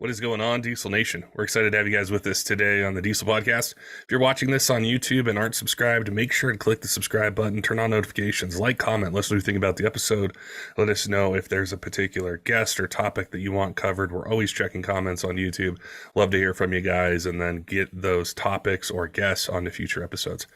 What is going on, Diesel Nation? We're excited to have you guys with us today on the Diesel Podcast. If you're watching this on YouTube and aren't subscribed, make sure to click the subscribe button, turn on notifications, like, comment, let us know what you think about the episode. Let us know if there's a particular guest or topic that you want covered. We're always checking comments on YouTube. Love to hear from you guys and then get those topics or guests onto future episodes.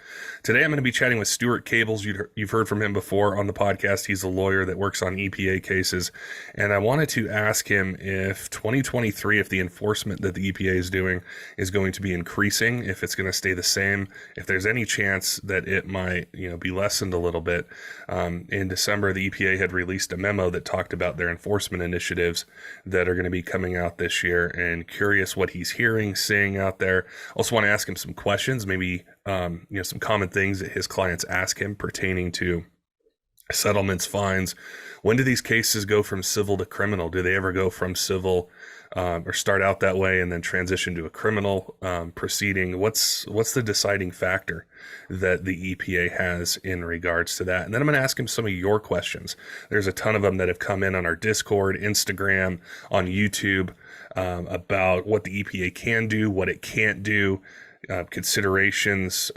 Today, I'm going to be chatting with Stewart Cables. You've heard from him before on the podcast. He's a lawyer that works on EPA cases. And I wanted to ask him if 2023, if the enforcement that the EPA is doing is going to be increasing, if it's going to stay the same, if there's any chance that it might, be lessened a little bit. In December, the EPA had released a memo that talked about their enforcement initiatives that are going to be coming out this year, and curious what he's hearing, seeing out there. Also want to ask him some questions, maybe, some common things that his clients ask him pertaining to settlements, fines. When do these cases go from civil to criminal? Do they ever go from civil or start out that way and then transition to a criminal proceeding? What's the deciding factor that the EPA has in regards to that? And then I'm going to ask him some of your questions. There's a ton of them that have come in on our Discord, Instagram, on YouTube about what the EPA can do, what it can't do, considerations,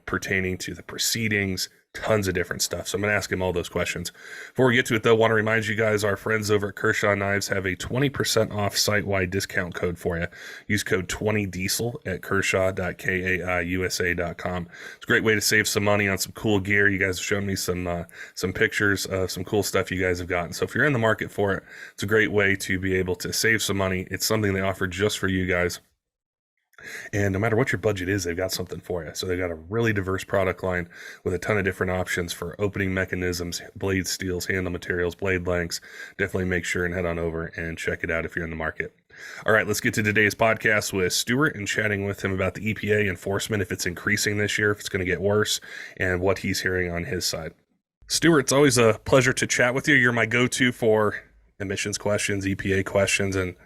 pertaining to the proceedings, tons of different stuff. So I'm going to ask him all those questions. Before we get to it, though, I want to remind you guys, our friends over at Kershaw Knives have a 20% off site-wide discount code for you. Use code 20diesel at kershaw.kaiusa.com. It's a great way to save some money on some cool gear. You guys have shown me some pictures of some cool stuff you guys have gotten. So if you're in the market for it, it's a great way to be able to save some money. It's something they offer just for you guys. And no matter what your budget is, they've got something for you. So they've got a really diverse product line with a ton of different options for opening mechanisms, blade steels, handle materials, blade lengths. Definitely make sure and head on over and check it out if you're in the market. All right, let's get to today's podcast with Stewart and chatting with him about the EPA enforcement, if it's increasing this year, if it's going to get worse, and what he's hearing on his side. Stewart, it's always a pleasure to chat with you. You're my go-to for emissions questions, EPA questions, and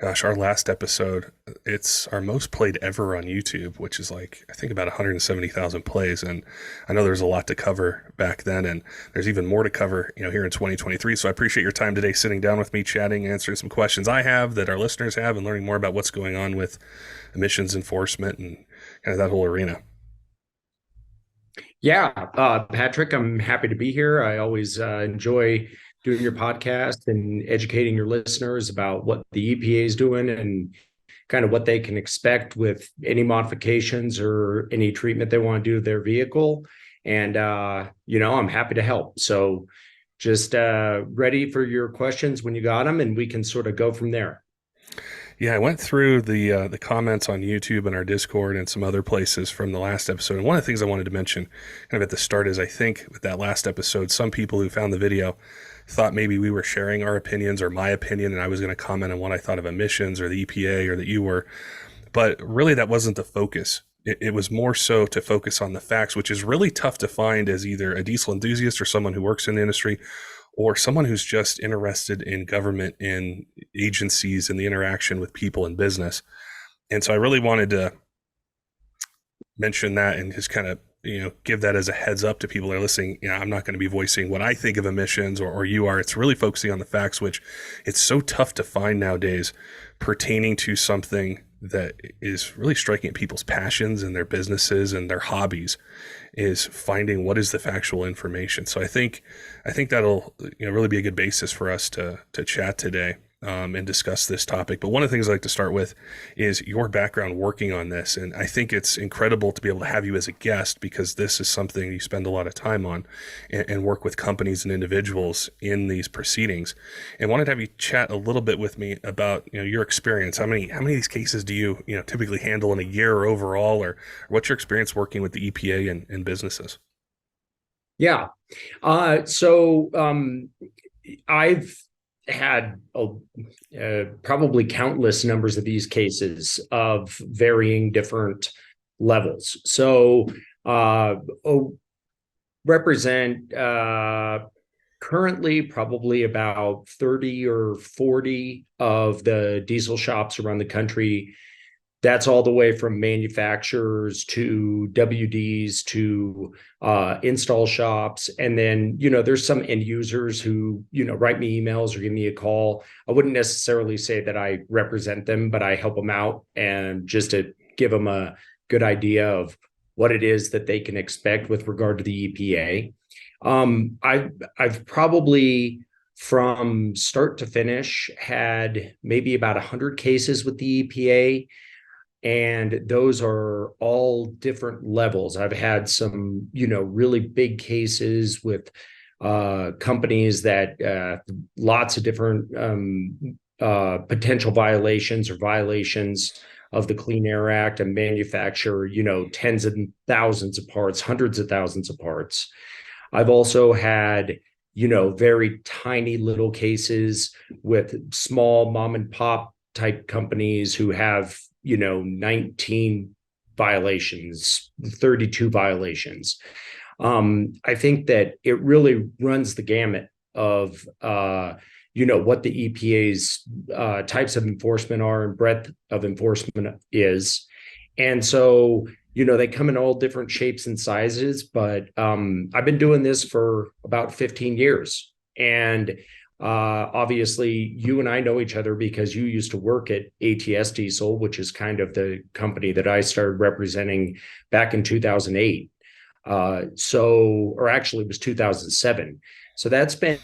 gosh, our last episode, it's our most played ever on YouTube, which is I think about 170,000 plays. And I know there's a lot to cover back then, and there's even more to cover, here in 2023. So I appreciate your time today, sitting down with me, chatting, answering some questions I have that our listeners have, and learning more about what's going on with emissions enforcement and kind of that whole arena. Yeah, Patrick, I'm happy to be here. I always enjoy doing your podcast and educating your listeners about what the EPA is doing and kind of what they can expect with any modifications or any treatment they want to do to their vehicle. And, I'm happy to help. So just ready for your questions when you got them, and we can sort of go from there. Yeah, I went through the comments on YouTube and our Discord and some other places from the last episode. And one of the things I wanted to mention kind of at the start is I think with that last episode, some people who found the video thought maybe we were sharing our opinions or my opinion, and I was going to comment on what I thought of emissions or the EPA or that you were. But really, that wasn't the focus. It was more so to focus on the facts, which is really tough to find as either a diesel enthusiast or someone who works in the industry, or someone who's just interested in government and agencies and the interaction with people in business. And so I really wanted to mention that and just kind of, give that as a heads up to people that are listening. I'm not going to be voicing what I think of emissions or you are. It's really focusing on the facts, which it's so tough to find nowadays pertaining to something that is really striking at people's passions and their businesses and their hobbies, is finding what is the factual information. So I think that'll really be a good basis for us to chat today and discuss this topic. But one of the things I'd like to start with is your background working on this. And I think it's incredible to be able to have you as a guest, because this is something you spend a lot of time on and work with companies and individuals in these proceedings. And wanted to have you chat a little bit with me about your experience. How many of these cases do you typically handle in a year or overall, or what's your experience working with the EPA and businesses? Yeah. So I've had probably countless numbers of these cases of varying different levels. So represent currently probably about 30 or 40 of the diesel shops around the country that's all the way from manufacturers to WDs to install shops. And then, there's some end users who, write me emails or give me a call. I wouldn't necessarily say that I represent them, but I help them out and just to give them a good idea of what it is that they can expect with regard to the EPA. I've probably from start to finish had maybe about 100 cases with the EPA, and those are all different levels. I've had some, really big cases with companies that lots of different potential violations or violations of the Clean Air Act and manufacture, tens of thousands of parts, hundreds of thousands of parts. I've also had, very tiny little cases with small mom and pop type companies who have, 19 violations, 32 violations. I think that it really runs the gamut of, what the EPA's types of enforcement are and breadth of enforcement is. And so, they come in all different shapes and sizes, but I've been doing this for about 15 years. And obviously, you and I know each other because you used to work at ATS Diesel, which is kind of the company that I started representing back in 2008. Or actually it was 2007. So that's been,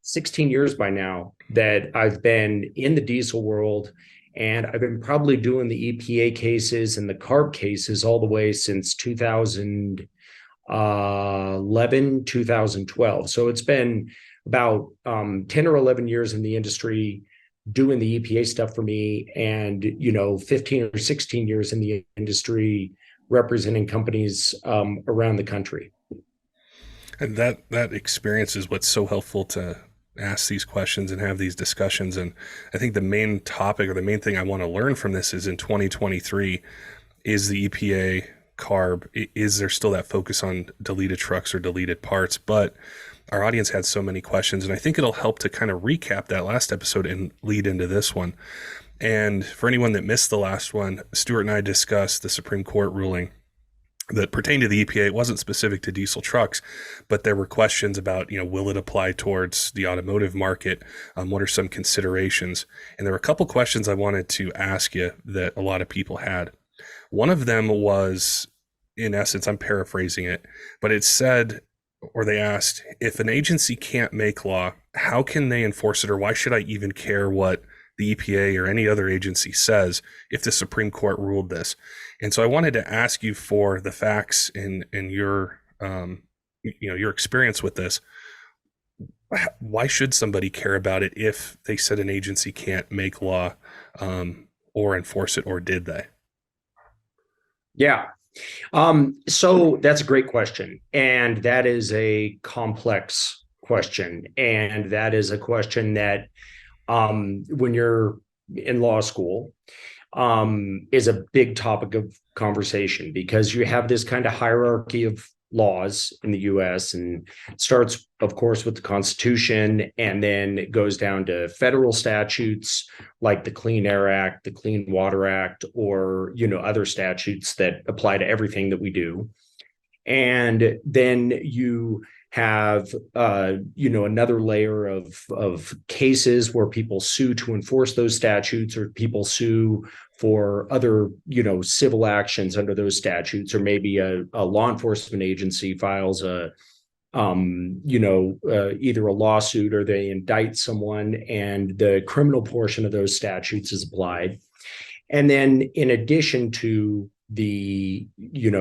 16 years by now that I've been in the diesel world. And I've been probably doing the EPA cases and the CARB cases all the way since 2011, 2012. So it's been about 10 or 11 years in the industry doing the EPA stuff for me, and 15 or 16 years in the industry representing companies around the country. And that experience is what's so helpful to ask these questions and have these discussions. And I think the main topic or the main thing I want to learn from this is in 2023, is the EPA CARB, is there still that focus on deleted trucks or deleted parts? But our audience had so many questions, and I think it'll help to kind of recap that last episode and lead into this one. And for anyone that missed the last one, Stewart and I discussed the Supreme Court ruling that pertained to the EPA. It wasn't specific to diesel trucks, but there were questions about, will it apply towards the automotive market? What are some considerations? And there were a couple questions I wanted to ask you that a lot of people had. One of them was, in essence, I'm paraphrasing it, but it said, or they asked, if an agency can't make law, how can they enforce it? Or why should I even care what the EPA or any other agency says if the Supreme Court ruled this? And so I wanted to ask you for the facts in your, your experience with this. Why should somebody care about it if they said an agency can't make law or enforce it, or did they? Yeah. So that's a great question. And that is a complex question. And that is a question that when you're in law school, is a big topic of conversation, because you have this kind of hierarchy of laws in the US, and it starts, of course, with the Constitution, and then it goes down to federal statutes like the Clean Air Act, the Clean Water Act, or other statutes that apply to everything that we do. And then you have another layer of cases where people sue to enforce those statutes, or people sue for other civil actions under those statutes, or maybe a law enforcement agency files either a lawsuit or they indict someone, and the criminal portion of those statutes is applied. And then in addition to the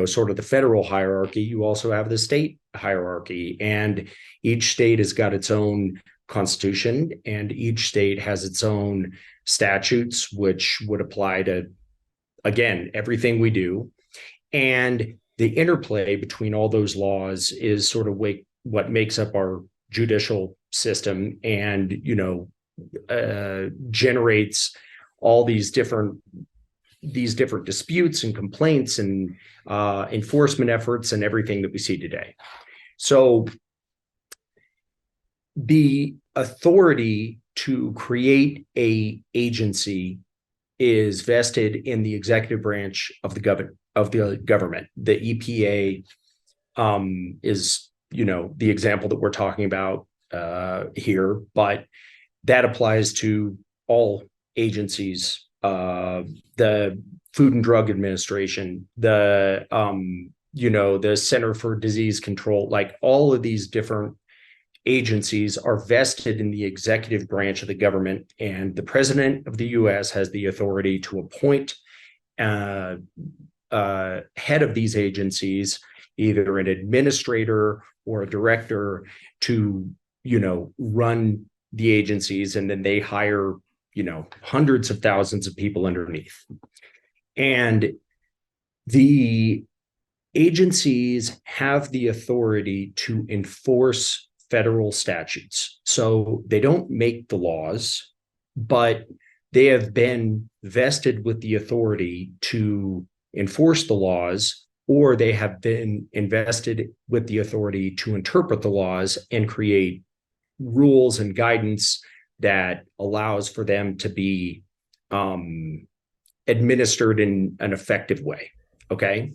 sort of the federal hierarchy, you also have the state hierarchy, and each state has got its own constitution, and each state has its own statutes, which would apply to, again, everything we do. And the interplay between all those laws is sort of what makes up our judicial system, and generates all these different disputes and complaints and enforcement efforts and everything that we see today. So the authority to create a agency is vested in the executive branch of the government. The EPA is, the example that we're talking about here, but that applies to all agencies, the Food and Drug Administration, the Center for Disease Control, like all of these different agencies are vested in the executive branch of the government, and the president of the U.S. has the authority to appoint head of these agencies, either an administrator or a director, to run the agencies, and then they hire hundreds of thousands of people underneath. And the agencies have the authority to enforce federal statutes. So they don't make the laws, but they have been vested with the authority to enforce the laws, or they have been invested with the authority to interpret the laws and create rules and guidance that allows for them to be administered in an effective way. Okay.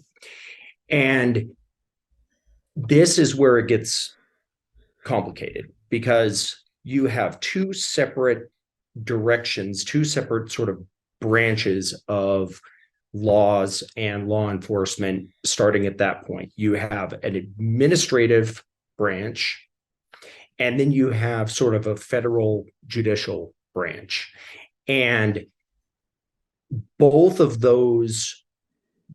And this is where it gets complicated, because you have two separate directions, two separate sort of branches of laws and law enforcement starting at that point. You have an administrative branch, and then you have sort of a federal judicial branch. And both of those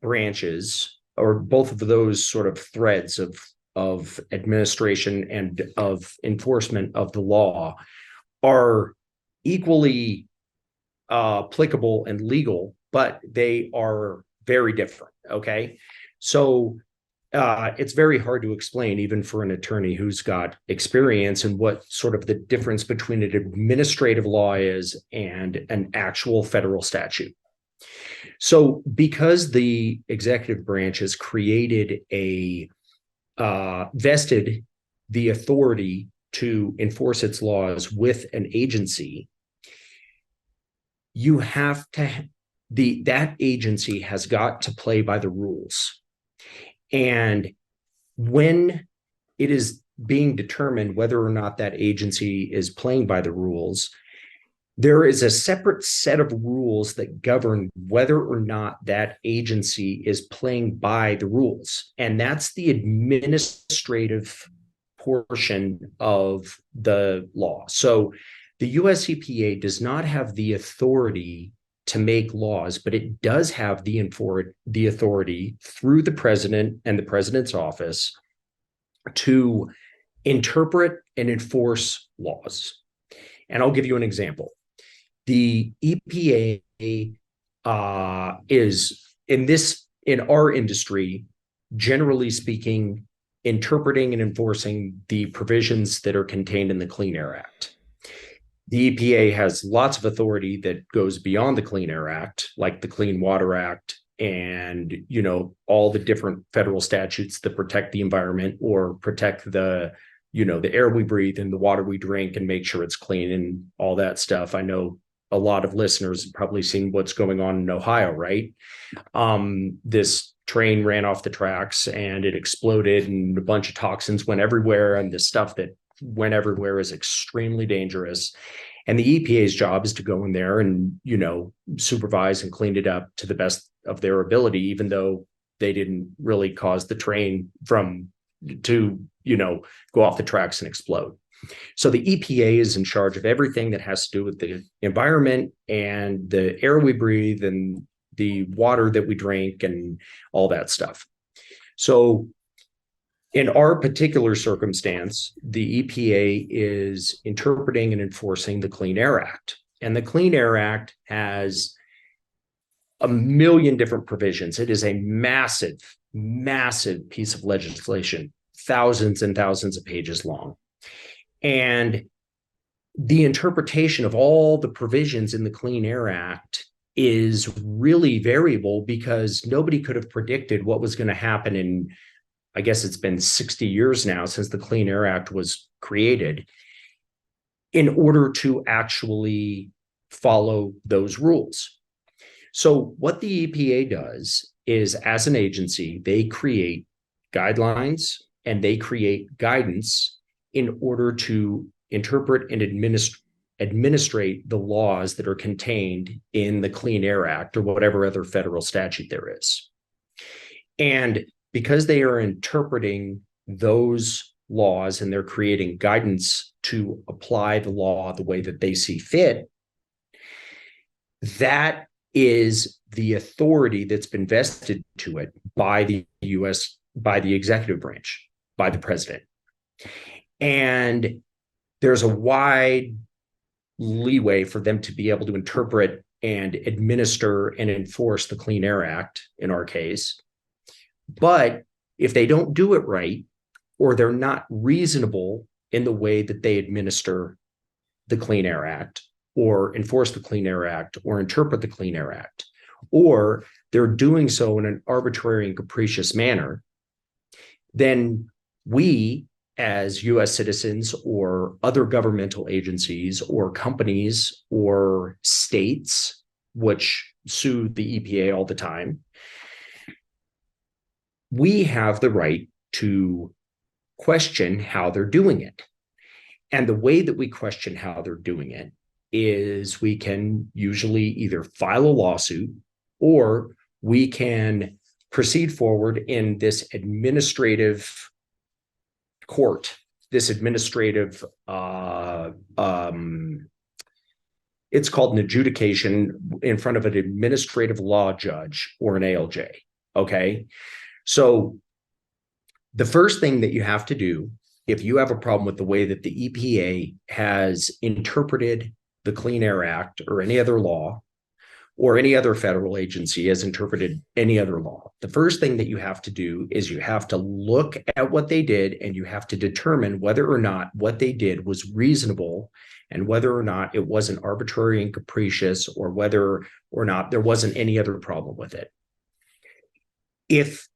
branches, or both of those sort of threads of administration and of enforcement of the law, are equally applicable and legal, but they are very different. Okay. So it's very hard to explain, even for an attorney who's got experience, and what sort of the difference between an administrative law is and an actual federal statute. So because the executive branch has created vested the authority to enforce its laws with an agency, you have to, that agency has got to play by the rules. And when it is being determined whether or not that agency is playing by the rules, there is a separate set of rules that govern whether or not that agency is playing by the rules. And that's the administrative portion of the law. So the US EPA does not have the authority to make laws, but it does have the authority through the president and the president's office to interpret and enforce laws. And I'll give you an example. The EPA is in our industry, generally speaking, interpreting and enforcing the provisions that are contained in the Clean Air Act. The EPA has lots of authority that goes beyond the Clean Air Act, like the Clean Water Act, and all the different federal statutes that protect the environment or protect the air we breathe and the water we drink and make sure it's clean and all that stuff. I know a lot of listeners have probably seen what's going on in Ohio, right? This train ran off the tracks and it exploded, and a bunch of toxins went everywhere, and the stuff that went everywhere is extremely dangerous. And the EPA's job is to go in there and, supervise and clean it up to the best of their ability, even though they didn't really cause the train to go off the tracks and explode. So the EPA is in charge of everything that has to do with the environment and the air we breathe and the water that we drink and all that stuff. So in our particular circumstance, the EPA is interpreting and enforcing the Clean Air Act. And the Clean Air Act has a million different provisions. It is a massive, massive piece of legislation, thousands and thousands of pages long. And the interpretation of all the provisions in the Clean Air Act is really variable, because nobody could have predicted what was going to happen in, I guess it's been 60 years now since the Clean Air Act was created, in order to actually follow those rules. So what the EPA does is, as an agency, they create guidelines and they create guidance in order to interpret and administrate the laws that are contained in the Clean Air Act or whatever other federal statute there is. And because they are interpreting those laws and they're creating guidance to apply the law the way that they see fit, that is the authority that's been vested to it by the US, by the executive branch, by the president. And there's a wide leeway for them to be able to interpret and administer and enforce the Clean Air Act in our case. But if they don't do it right, or they're not reasonable in the way that they administer the Clean Air Act, or enforce the Clean Air Act, or interpret the Clean Air Act, or they're doing so in an arbitrary and capricious manner, then we, as US citizens or other governmental agencies or companies or states, which sue the EPA all the time, we have the right to question how they're doing it. And the way that we question how they're doing it is we can usually either file a lawsuit, or we can proceed forward in this administrative court, this administrative, it's called an adjudication in front of an administrative law judge or an ALJ. Okay. So the first thing that you have to do, if you have a problem with the way that the EPA has interpreted the Clean Air Act or any other law, or any other federal agency has interpreted any other law, the first thing that you have to do is you have to look at what they did, and you have to determine whether or not what they did was reasonable, and whether or not it wasn't arbitrary and capricious, or whether or not there wasn't any other problem with it. If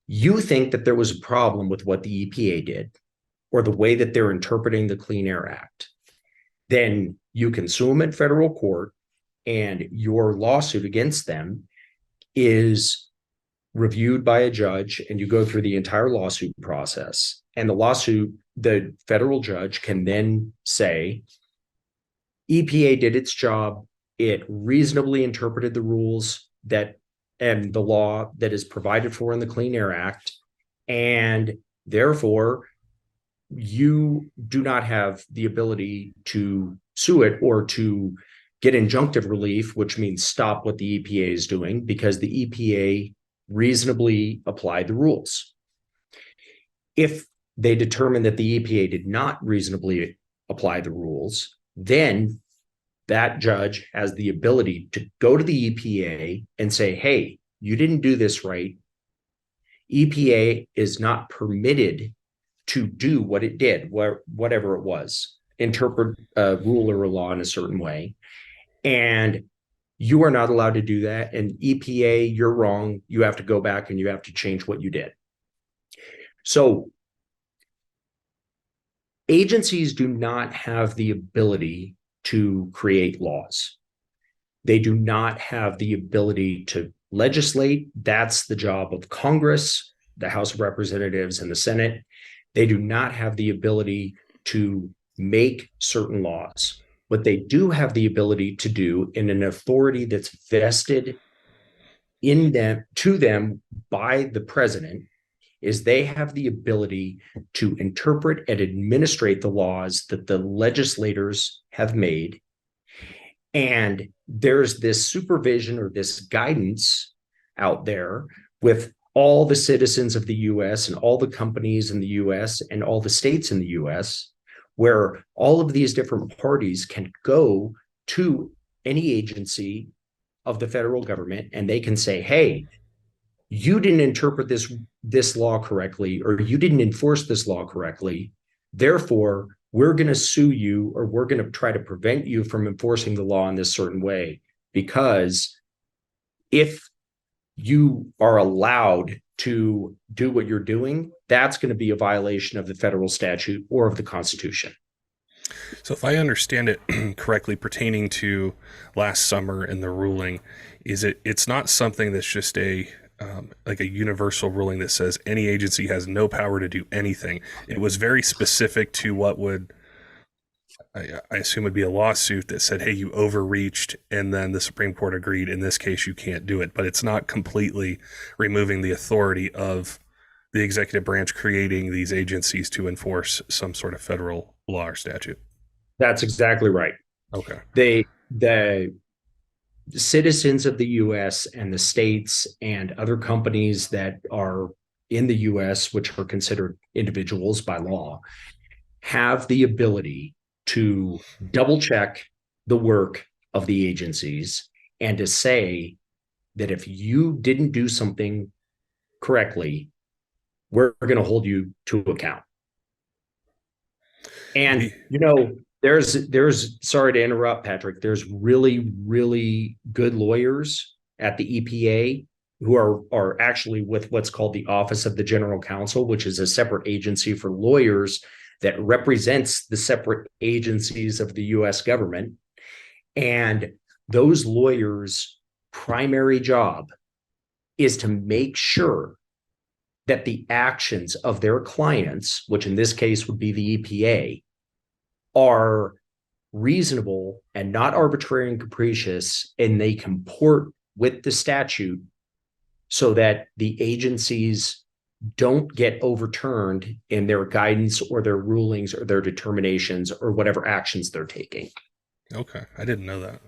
you think that there was a problem with what the EPA did, or the way that they're interpreting the Clean Air Act, then you can sue them in federal court, and your lawsuit against them is reviewed by a judge, and you go through the entire lawsuit process. And the federal judge can then say, EPA did its job. It reasonably interpreted the rules and the law that is provided for in the Clean Air Act. And therefore, you do not have the ability to sue it or to get injunctive relief, which means stop what the EPA is doing, because the EPA reasonably applied the rules. If they determine that the EPA did not reasonably apply the rules, then that judge has the ability to go to the EPA and say, hey, you didn't do this right. EPA is not permitted to do what it did, whatever it was, interpret a rule or a law in a certain way. And you are not allowed to do that. And EPA, you're wrong. You have to go back and you have to change what you did. So agencies do not have the ability to create laws. They do not have the ability to legislate. That's the job of Congress, the House of Representatives, and the Senate. They do not have the ability to make certain laws. What they do have the ability to do, in an authority that's vested in them, to them by the president, is they have the ability to interpret and administrate the laws that the legislators have made. And there's this supervision or this guidance out there with all the citizens of the US and all the companies in the US and all the states in the US, where all of these different parties can go to any agency of the federal government and they can say, hey, you didn't interpret this law correctly, or you didn't enforce this law correctly. Therefore, we're going to sue you, or we're going to try to prevent you from enforcing the law in this certain way. Because if you are allowed to do what you're doing, that's going to be a violation of the federal statute or of the Constitution. So, if I understand it correctly, pertaining to last summer and the ruling, it's not something that's just a like a universal ruling that says any agency has no power to do anything. It was very specific to what would I assume would be a lawsuit that said, "Hey, you overreached," and then the Supreme Court agreed. In this case, you can't do it, but it's not completely removing the authority of the executive branch creating these agencies to enforce some sort of federal law or statute. That's exactly right. Okay. The citizens of the US and the states and other companies that are in the US, which are considered individuals by law, have the ability to double check the work of the agencies and to say that if you didn't do something correctly, we're going to hold you to account. And there's sorry to interrupt, Patrick. There's really, really good lawyers at the EPA who are actually with what's called the Office of the General Counsel, which is a separate agency for lawyers that represents the separate agencies of the US government. And those lawyers' primary job is to make sure that the actions of their clients, which in this case would be the EPA, are reasonable and not arbitrary and capricious, and they comport with the statute so that the agencies don't get overturned in their guidance or their rulings or their determinations or whatever actions they're taking. Okay. I didn't know that.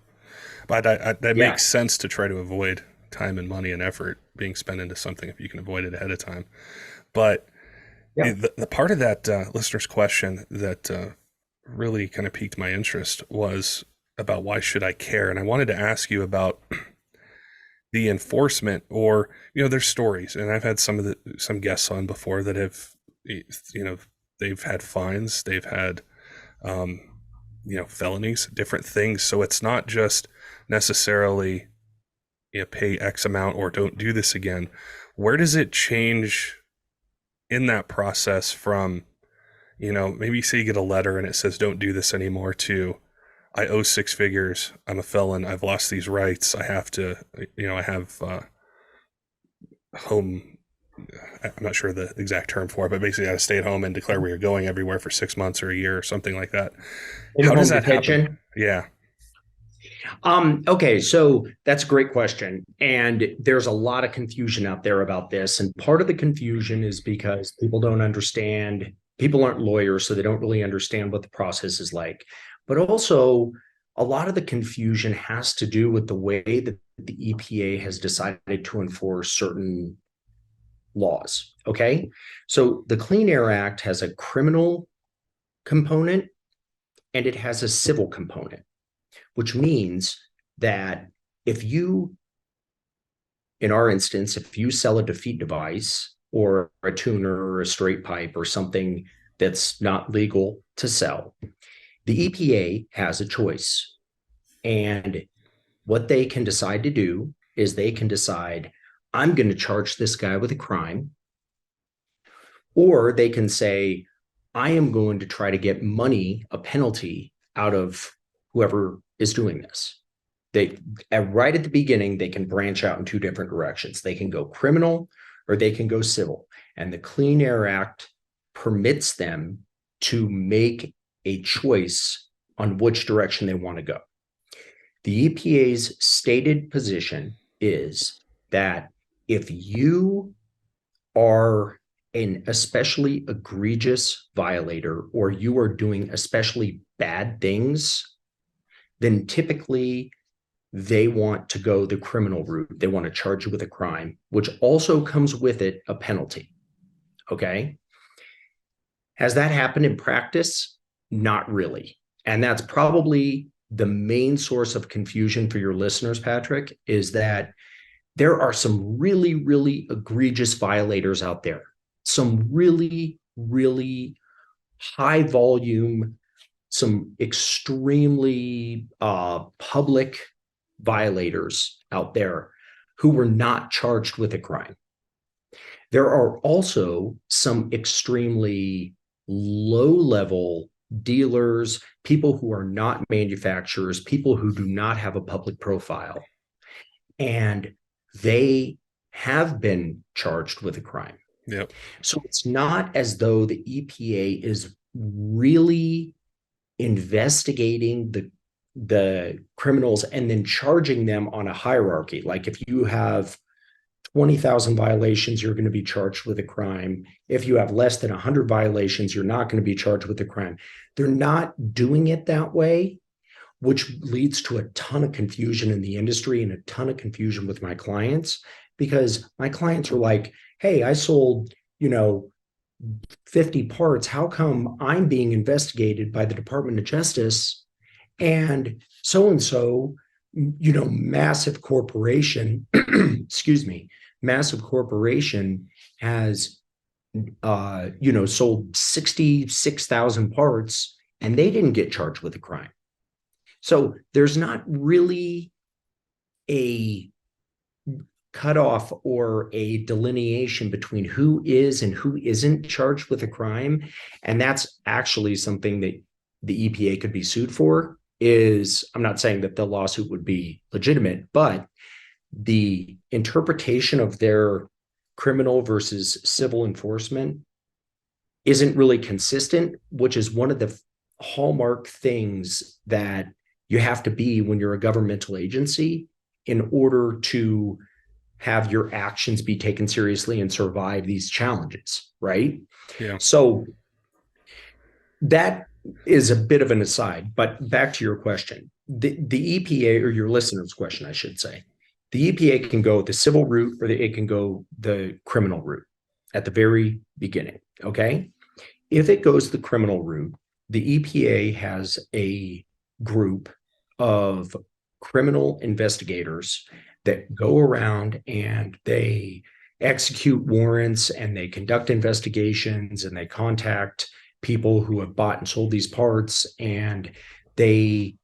But that makes sense to try to avoid time and money and effort being spent into something if you can avoid it ahead of time. But the part of that listener's question that really kind of piqued my interest was about why should I care? And I wanted to ask you about the enforcement, or there's stories, and I've had some guests on before that have they've had fines, they've had felonies, different things. So it's not just necessarily pay X amount or don't do this again. Where does it change in that process from maybe say you get a letter and it says don't do this anymore to I owe 6 figures, I'm a felon, I've lost these rights, I have to I have home, I'm not sure the exact term for it, but basically I got to stay at home and declare where you're going everywhere for 6 months or a year or something like that. How does that happen? Yeah. Okay, so that's a great question. And there's a lot of confusion out there about this. And part of the confusion is because people don't understand, people aren't lawyers, so they don't really understand what the process is like. But also, a lot of the confusion has to do with the way that the EPA has decided to enforce certain laws. Okay, so the Clean Air Act has a criminal component and it has a civil component, which means that if you, in our instance, if you sell a defeat device or a tuner or a straight pipe or something that's not legal to sell, the EPA has a choice. And what they can decide to do is they can decide, I'm going to charge this guy with a crime. Or they can say, I am going to try to get money, a penalty out of whoever is doing this. They right at the beginning, they can branch out in two different directions. They can go criminal or they can go civil. And the Clean Air Act permits them to make a choice on which direction they want to go. The EPA's stated position is that if you are an especially egregious violator or you are doing especially bad things, then typically they want to go the criminal route. They want to charge you with a crime, which also comes with it a penalty. Okay. Has that happened in practice? Not really. And that's probably the main source of confusion for your listeners, Patrick, is that there are some really, really egregious violators out there. Some really, really high volume, some extremely public violators out there who were not charged with a crime. There are also some extremely low-level dealers, people who are not manufacturers, people who do not have a public profile. And they have been charged with a crime. Yep. So it's not as though the EPA is really investigating the criminals and then charging them on a hierarchy. Like if you have 20,000 violations, you're going to be charged with a crime. If you have less than 100 violations, you're not going to be charged with a crime. They're not doing it that way, which leads to a ton of confusion in the industry and a ton of confusion with my clients, because my clients are like, hey, I sold, 50 parts. How come I'm being investigated by the Department of Justice and so, massive corporation, excuse me, massive corporation has, sold 66,000 parts and they didn't get charged with a crime. So there's not really a cutoff or a delineation between who is and who isn't charged with a crime. And that's actually something that the EPA could be sued for. I'm not saying that the lawsuit would be legitimate, but the interpretation of their criminal versus civil enforcement isn't really consistent, which is one of the hallmark things that you have to be when you're a governmental agency in order to have your actions be taken seriously and survive these challenges, right? Yeah. So that is a bit of an aside, but back to your question. The EPA, or your listener's question, I should say, the EPA can go the civil route or it can go the criminal route at the very beginning, okay? If it goes the criminal route, the EPA has a group of criminal investigators that go around and they execute warrants and they conduct investigations and they contact people who have bought and sold these parts, and they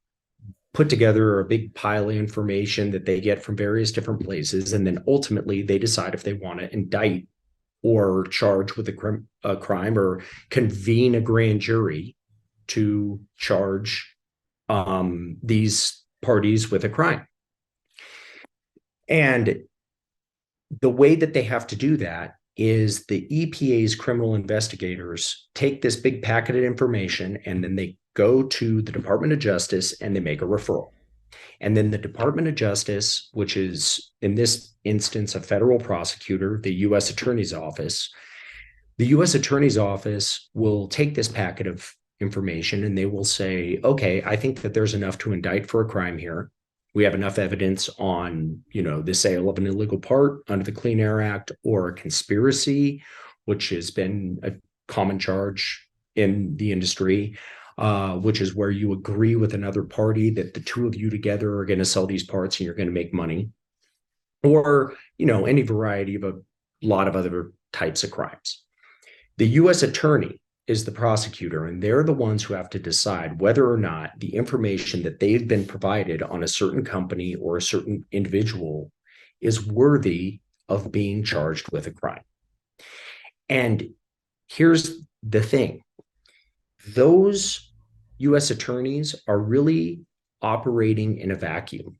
put together a big pile of information that they get from various different places. And then ultimately they decide if they want to indict or charge with a crime or convene a grand jury to charge these parties with a crime. And the way that they have to do that is the EPA's criminal investigators take this big packet of information and then they go to the Department of Justice and they make a referral. And then the Department of Justice, which is in this instance a federal prosecutor, the U.S. Attorney's Office, the U.S. Attorney's Office will take this packet of information and they will say, okay, I think that there's enough to indict for a crime here. We have enough evidence on, the sale of an illegal part under the Clean Air Act, or a conspiracy, which has been a common charge in the industry, which is where you agree with another party that the two of you together are going to sell these parts and you're going to make money, or, any variety of a lot of other types of crimes. The U.S. attorney is the prosecutor, and they're the ones who have to decide whether or not the information that they've been provided on a certain company or a certain individual is worthy of being charged with a crime. And here's the thing. Those U.S. attorneys are really operating in a vacuum.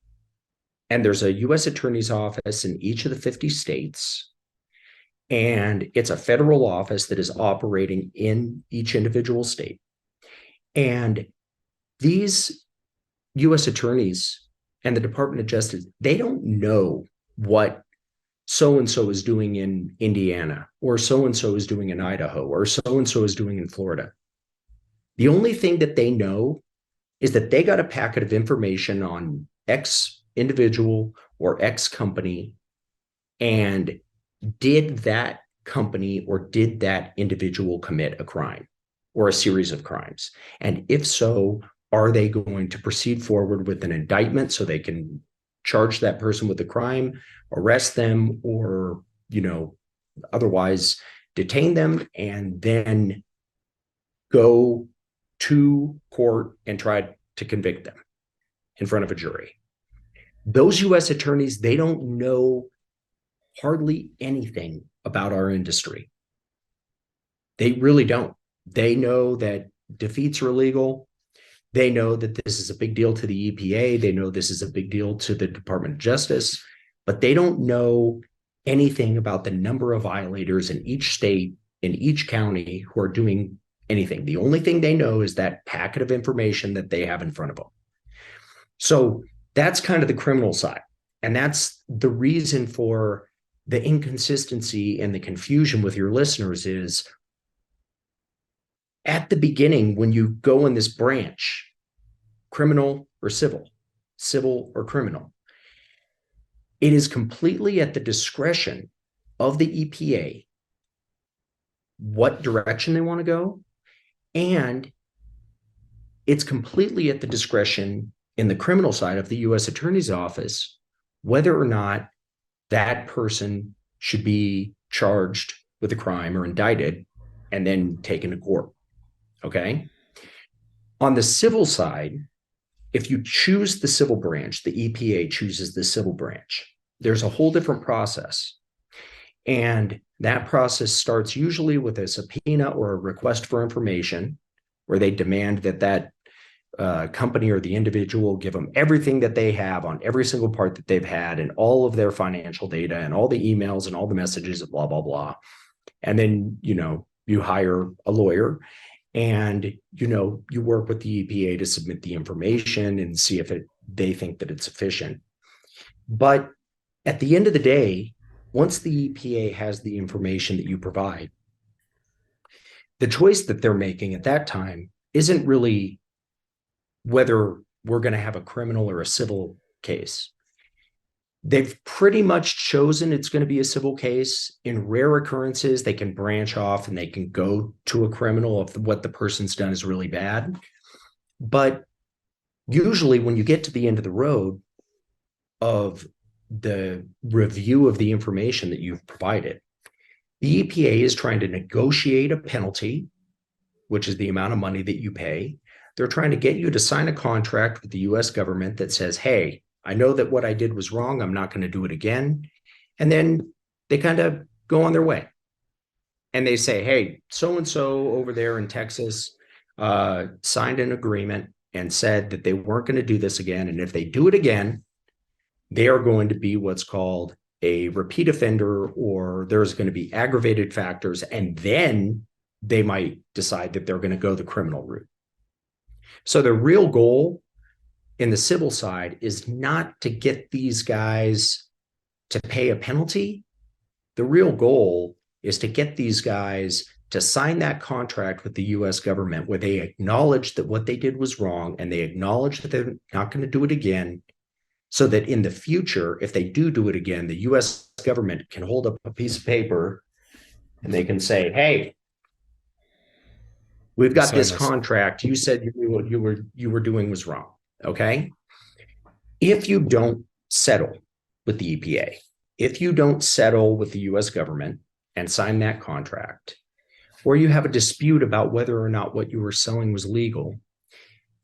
And there's a U.S. attorney's office in each of the 50 states. And it's a federal office that is operating in each individual state. And these U.S. attorneys and the Department of Justice, they don't know what so-and-so is doing in Indiana, or so-and-so is doing in Idaho, or so-and-so is doing in Florida. The only thing that they know is that they got a packet of information on X individual or X company, and did that company or did that individual commit a crime or a series of crimes? And if so, are they going to proceed forward with an indictment so they can charge that person with a crime, arrest them, or, otherwise detain them and then go to court and try to convict them in front of a jury? Those U.S. attorneys, they don't know hardly anything about our industry. They really don't. They know that defeats are illegal. They know that this is a big deal to the EPA. They know this is a big deal to the Department of Justice, but they don't know anything about the number of violators in each state, in each county who are doing anything. The only thing they know is that packet of information that they have in front of them. So that's kind of the criminal side. And that's the reason for the inconsistency and the confusion with your listeners is at the beginning, when you go in this branch, criminal or civil or criminal, it is completely at the discretion of the EPA what direction they want to go. And it's completely at the discretion in the criminal side of the U.S. Attorney's Office whether or not that person should be charged with a crime or indicted and then taken to court. Okay. On the civil side, if you choose the civil branch, the EPA chooses the civil branch. There's a whole different process. And that process starts usually with a subpoena or a request for information where they demand that company or the individual give them everything that they have on every single part that they've had and all of their financial data and all the emails and all the messages, blah, blah, blah. And then, you hire a lawyer and, you work with the EPA to submit the information and see if they think that it's sufficient. But at the end of the day, once the EPA has the information that you provide, the choice that they're making at that time isn't really whether we're going to have a criminal or a civil case. They've pretty much chosen it's going to be a civil case. In rare occurrences, they can branch off and they can go to a criminal if what the person's done is really bad. But usually when you get to the end of the road of the review of the information that you've provided, the EPA is trying to negotiate a penalty, which is the amount of money that you pay. They're trying to get you to sign a contract with the US government that says, hey, I know that what I did was wrong. I'm not going to do it again. And then they kind of go on their way. And they say, hey, so-and-so over there in Texas signed an agreement and said that they weren't going to do this again. And if they do it again, they are going to be what's called a repeat offender, or there's going to be aggravated factors. And then they might decide that they're going to go the criminal route. So the real goal in the civil side is not to get these guys to pay a penalty. The real goal is to get these guys to sign that contract with the US government where they acknowledge that what they did was wrong and they acknowledge that they're not going to do it again, so that in the future, if they do it again, the US government can hold up a piece of paper and they can say, hey, we've got this contract. You said what you were doing was wrong. Okay. If you don't settle with the EPA, if you don't settle with the US government and sign that contract, or you have a dispute about whether or not what you were selling was legal,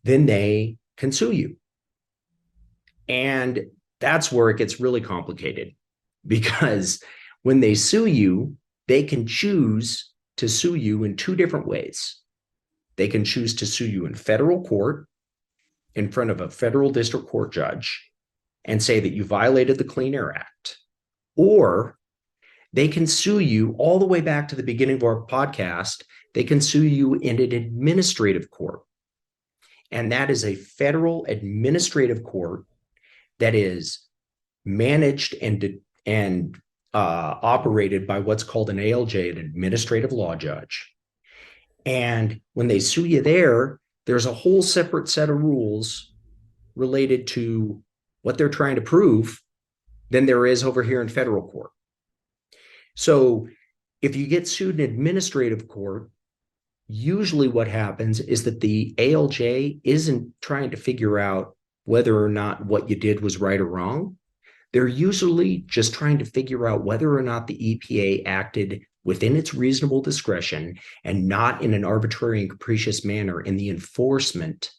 then they can sue you. And that's where it gets really complicated, because when they sue you, they can choose to sue you in two different ways. They can choose to sue you in federal court in front of a federal district court judge and say that you violated the Clean Air Act. Or they can sue you all the way back to the beginning of our podcast. They can sue you in an administrative court. And that is a federal administrative court that is managed and operated by what's called an ALJ, an administrative law judge. And when they sue you there, there's a whole separate set of rules related to what they're trying to prove than there is over here in federal court. So if you get sued in administrative court, usually what happens is that the ALJ isn't trying to figure out whether or not what you did was right or wrong. They're usually just trying to figure out whether or not the EPA acted within its reasonable discretion and not in an arbitrary and capricious manner in the enforcement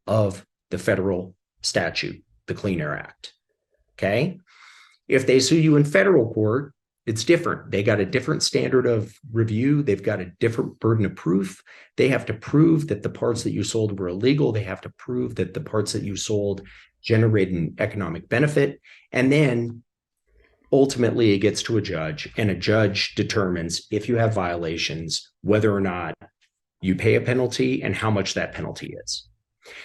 of the federal statute, the Clean Air Act. Okay? If they sue you in federal court, It's different. They got a different standard of review. They've got a different burden of proof. They have to prove that the parts that you sold were illegal. They have to prove that the parts that you sold generated an economic benefit. And then ultimately it gets to a judge, and a judge determines if you have violations, whether or not you pay a penalty and how much that penalty is.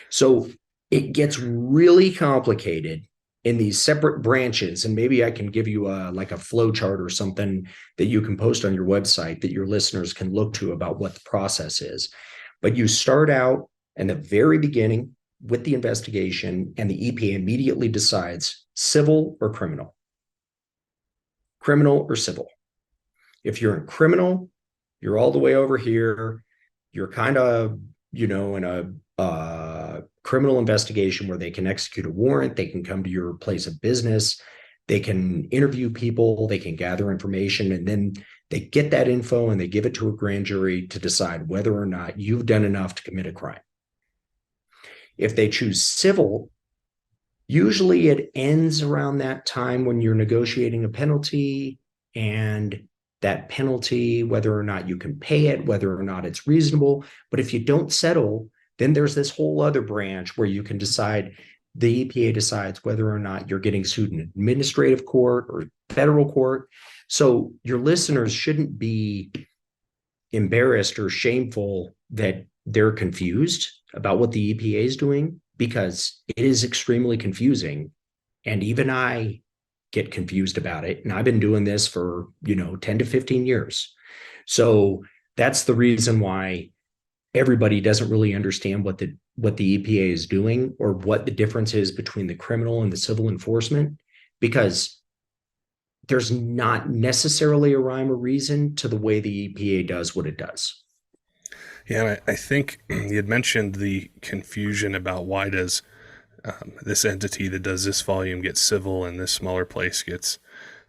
So it gets really complicated in these separate branches. And maybe I can give you like a flow chart or something that you can post on your website that your listeners can look to about what the process is. But you start out in the very beginning with the investigation, and the EPA immediately decides civil or criminal. Criminal or civil. If you're in criminal, you're all the way over here. You're kind of, in a criminal investigation where they can execute a warrant, they can come to your place of business, they can interview people, they can gather information, and then they get that info and they give it to a grand jury to decide whether or not you've done enough to commit a crime. If they choose civil, usually it ends around that time when you're negotiating a penalty, and that penalty, whether or not you can pay it, whether or not it's reasonable. But if you don't settle, then there's this whole other branch where you can decide, the EPA decides whether or not you're getting sued in administrative court or federal court. So your listeners shouldn't be embarrassed or shameful that they're confused about what the EPA is doing, because it is extremely confusing. And even I get confused about it. And I've been doing this for, 10 to 15 years. So that's the reason why everybody doesn't really understand what the EPA is doing, or what the difference is between the criminal and the civil enforcement, because there's not necessarily a rhyme or reason to the way the EPA does what it does. Yeah, and I think you had mentioned the confusion about why does this entity that does this volume get civil and this smaller place gets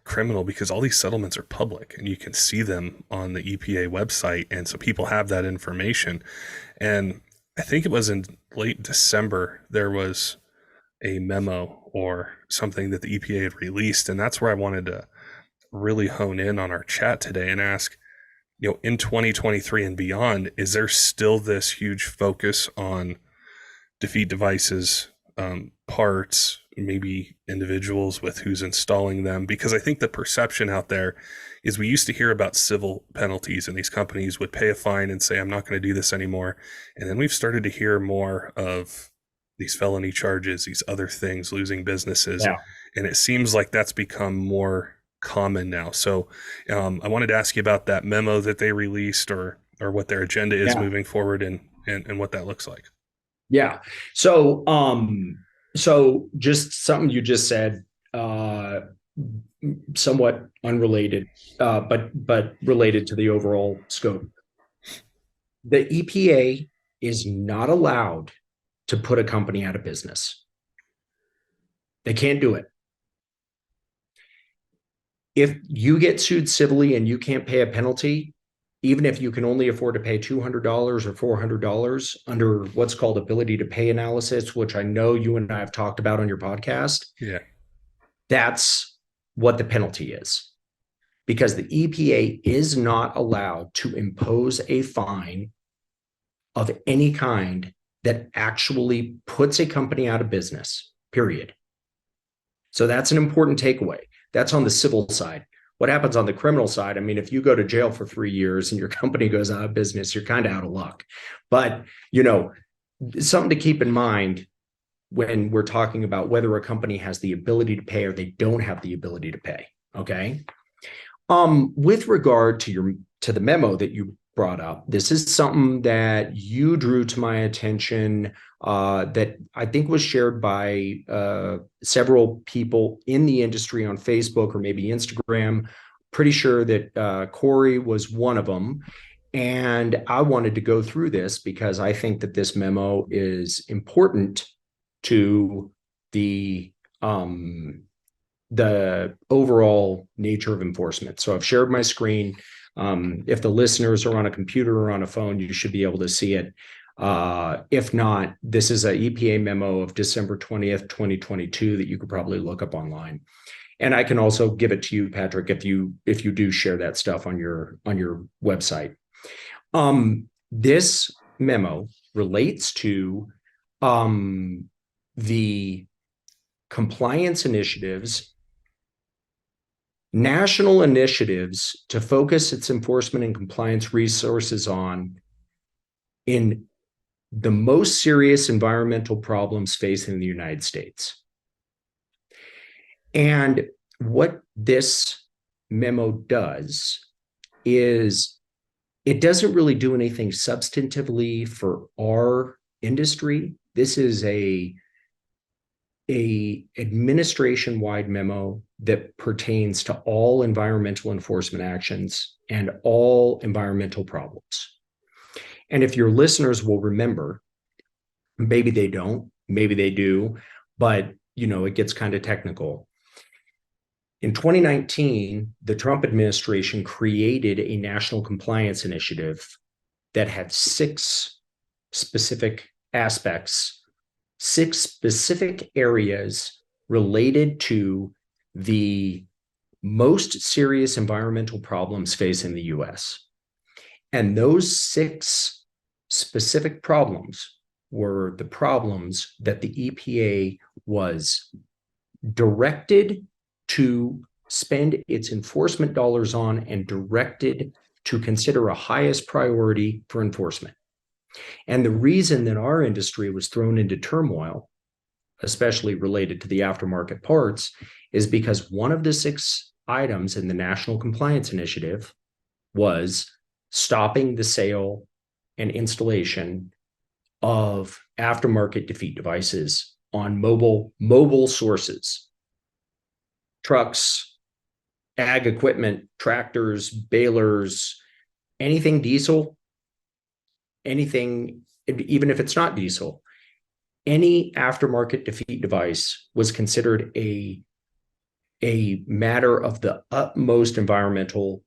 criminal, because all these settlements are public and you can see them on the EPA website. And so people have that information. And I think it was in late December, there was a memo or something that the EPA had released. And that's where I wanted to really hone in on our chat today and ask, in 2023 and beyond, is there still this huge focus on defeat devices, parts, maybe individuals with who's installing them? Because I think the perception out there is we used to hear about civil penalties and these companies would pay a fine and say, I'm not going to do this anymore. And then we've started to hear more of these felony charges, these other things, losing businesses. Yeah. And it seems like that's become more common now. So I wanted to ask you about that memo that they released, or what their agenda is moving forward, and what that looks like. Yeah. So just something you just said, somewhat unrelated, but related to the overall scope. The EPA is not allowed to put a company out of business. They can't do it. If you get sued civilly and you can't pay a penalty, even if you can only afford to pay $200 or $400 under what's called ability to pay analysis, which I know you and I have talked about on your podcast. Yeah. That's what the penalty is, because the EPA is not allowed to impose a fine of any kind that actually puts a company out of business, period. So that's an important takeaway. That's on the civil side. What happens on the criminal side? I mean, if you go to jail for 3 years and your company goes out of business, you're kind of out of luck. But, something to keep in mind when we're talking about whether a company has the ability to pay or they don't have the ability to pay. Okay. With regard to the memo that you brought up, this is something that you drew to my attention, that I think was shared by several people in the industry on Facebook or maybe Instagram. Pretty sure that Corey was one of them. And I wanted to go through this because I think that this memo is important to the overall nature of enforcement. So I've shared my screen. If the listeners are on a computer or on a phone, you should be able to see it. If not, this is a EPA memo of December 20th, 2022 that you could probably look up online. And I can also give it to you, Patrick, if you do share that stuff on your website. This memo relates to the compliance initiatives, national initiatives to focus its enforcement and compliance resources on in the most serious environmental problems facing the United States. And what this memo does is it doesn't really do anything substantively for our industry. This is a administration-wide memo that pertains to all environmental enforcement actions and all environmental problems. And if your listeners will remember, maybe they don't, maybe they do, but it gets kind of technical. In 2019, the Trump administration created a national compliance initiative that had 6 specific aspects, 6 specific areas related to the most serious environmental problems facing the US. And those 6 specific problems were the problems that the EPA was directed to spend its enforcement dollars on and directed to consider a highest priority for enforcement. And the reason that our industry was thrown into turmoil, especially related to the aftermarket parts, is because one of the 6 items in the National Compliance Initiative was stopping the sale and installation of aftermarket defeat devices on mobile sources, trucks, ag equipment, tractors, balers, anything diesel, anything, even if it's not diesel, any aftermarket defeat device was considered a matter of the utmost environmental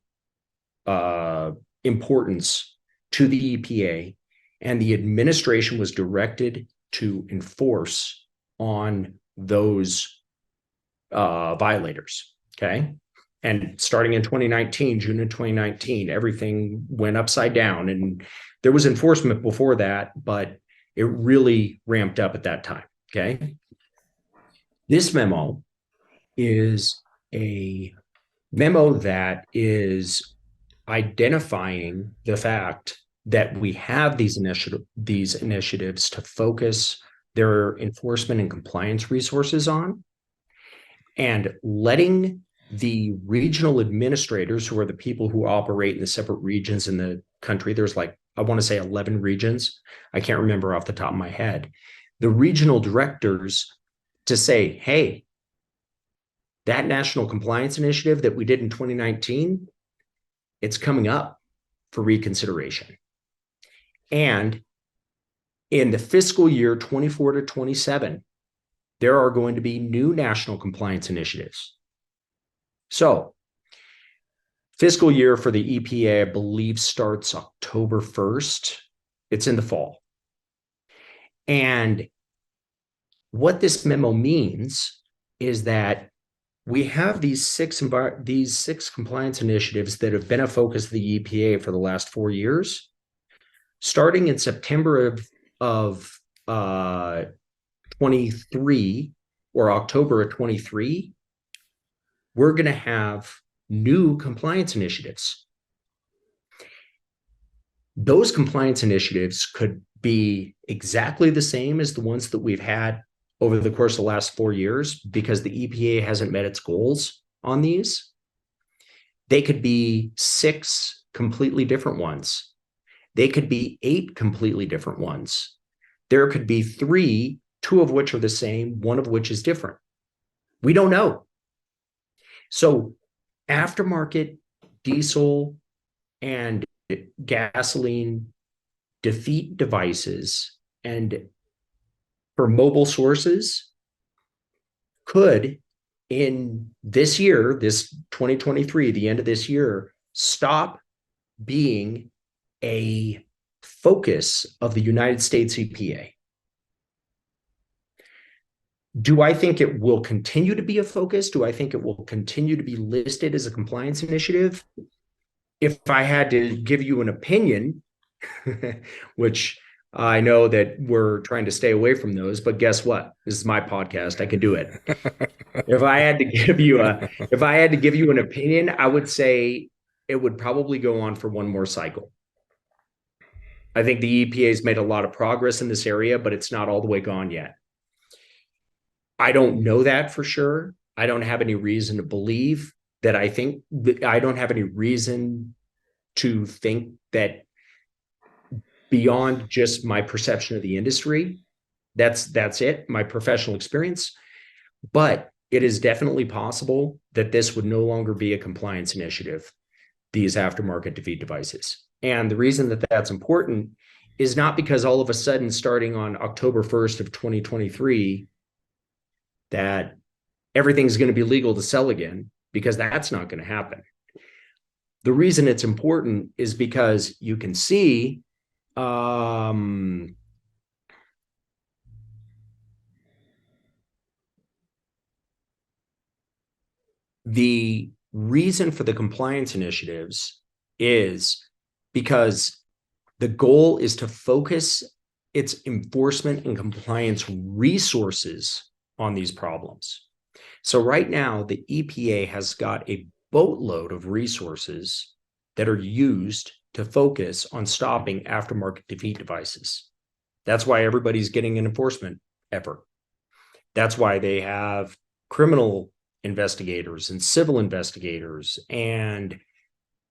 importance to the EPA, and the administration was directed to enforce on those violators. Okay. And starting in 2019, June of 2019, everything went upside down, and there was enforcement before that, but it really ramped up at that time. Okay. This memo is a memo that is identifying the fact that we have these initiatives to focus their enforcement and compliance resources on, and letting the regional administrators, who are the people who operate in the separate regions in the country, there's I want to say 11 regions. I can't remember off the top of my head. The regional directors to say, hey, that national compliance initiative that we did in 2019, it's coming up for reconsideration. And in the fiscal year 24 to 27, there are going to be new national compliance initiatives. So, fiscal year for the EPA, I believe, starts October 1st. It's in the fall. And what this memo means is that we have these six compliance initiatives that have been a focus of the EPA for the last 4 years. Starting in September of 23 or October of 23, we're going to have new compliance initiatives. Those compliance initiatives could be exactly the same as the ones that we've had over the course of the last 4 years, because the EPA hasn't met its goals on these. They could be 6 completely different ones. They could be 8 completely different ones. There could be 3, 2 of which are the same, 1 of which is different. We don't know. So aftermarket diesel and gasoline defeat devices and for mobile sources could, in this year, this 2023, the end of this year, stop being a focus of the United States EPA. Do I think it will continue to be a focus? Do I think it will continue to be listed as a compliance initiative? If I had to give you an opinion, which I know that we're trying to stay away from those, but guess what? This is my podcast. I can do it. If I had to give you an opinion, I would say it would probably go on for one more cycle. I think the EPA has made a lot of progress in this area, but it's not all the way gone yet. I don't know that for sure. I don't have any reason to believe that. I don't have any reason to think that beyond just my perception of the industry. That's it, my professional experience. But it is definitely possible that this would no longer be a compliance initiative, these aftermarket defeat devices. And the reason that that's important is not because all of a sudden, starting on October 1st of 2023, that everything's going to be legal to sell again, because that's not going to happen. The reason it's important is because you can see the reason for the compliance initiatives is because the goal is to focus its enforcement and compliance resources on these problems. So right now, the EPA has got a boatload of resources that are used to focus on stopping aftermarket defeat devices. That's why everybody's getting an enforcement effort. That's why they have criminal investigators and civil investigators and